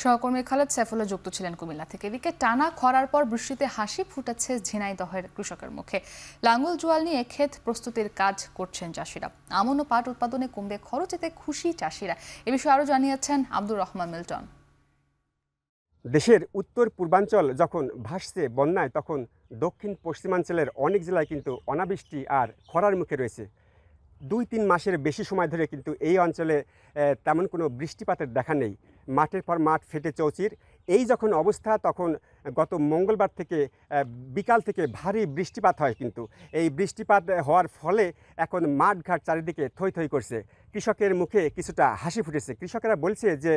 সহকর্মী খালেদ সাইফুল্লাহ যুক্ত ছিলেন কুমিল্লা থেকে। এদিকে টানা খরার পর বৃষ্টিতে হাসি ফুটাচ্ছে ঝিনাইদহের কৃষকের মুখে। লাঙ্গল জোয়াল নিয়ে ক্ষেত প্রস্তুতির কাজ করছেন চাষিরা। আমন ও পাট উৎপাদনে কমবে খরচ, এতে খুশি চাষিরা। এ বিষয়ে আরও জানিয়েছেন আব্দুর রহমান মিল্টন। দেশের উত্তর পূর্বাঞ্চল যখন ভাসছে বন্যায়, তখন দক্ষিণ পশ্চিমাঞ্চলের অনেক জেলায় কিন্তু অনাবৃষ্টি আর খরার মুখে রয়েছে। ২-৩ মাসের বেশি সময় ধরে কিন্তু এই অঞ্চলে তেমন কোনো বৃষ্টিপাতের দেখা নেই। মাঠের পর মাঠ ফেটে চৌচির। এই যখন অবস্থা, তখন গত মঙ্গলবার থেকে বিকাল থেকে ভারী বৃষ্টিপাত হয়। কিন্তু এই বৃষ্টিপাত হওয়ার ফলে এখন মাঠঘাট চারিদিকে থই থই করছে। কৃষকের মুখে কিছুটা হাসি ফুটেছে। কৃষকেরা বলছে যে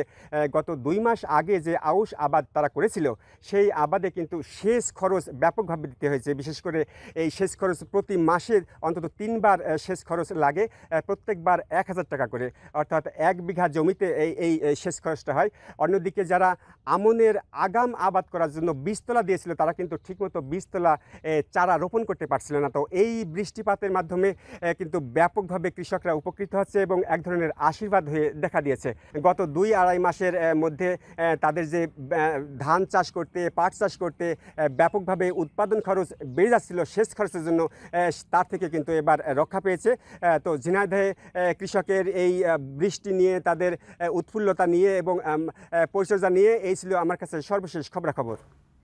গত ২ মাস আগে যে আউশ আবাদ তারা করেছিল, সেই আবাদে কিন্তু সেচ খরচ ব্যাপকভাবে দিতে হয়েছে। বিশেষ করে এই সেচ খরচ প্রতি মাসে অন্তত ৩ বার সেচ খরচ লাগে, প্রত্যেকবার ১,০০০ টাকা করে, অর্থাৎ ১ বিঘা জমিতে এই সেচ খরচটা হয়। অন্যদিকে যারা আমনের আগাম আবাদ করার জন্য বীজতলা দিয়েছিল, তারা কিন্তু ঠিকমতো বীজতলা চারা রোপণ করতে পারছিল না। তো এই বৃষ্টিপাতের মাধ্যমে কিন্তু ব্যাপকভাবে কৃষকরা উপকৃত হচ্ছে এবং এক ধরনের আশীর্বাদ হয়ে দেখা দিয়েছে। গত ২-২.৫ মাসের মধ্যে তাদের যে ধান চাষ করতে, পাট চাষ করতে ব্যাপকভাবে উৎপাদন খরচ বেড়ে যাচ্ছিল সেচ খরচের জন্য, তার থেকে কিন্তু এবার রক্ষা পেয়েছে। তো ঝিনাইদহে কৃষকের এই বৃষ্টি নিয়ে, তাদের উৎফুল্লতা নিয়ে এবং পরিচর্যা নিয়ে এই ছিল আমার কাছে সর্বশেষ খবরাখবর।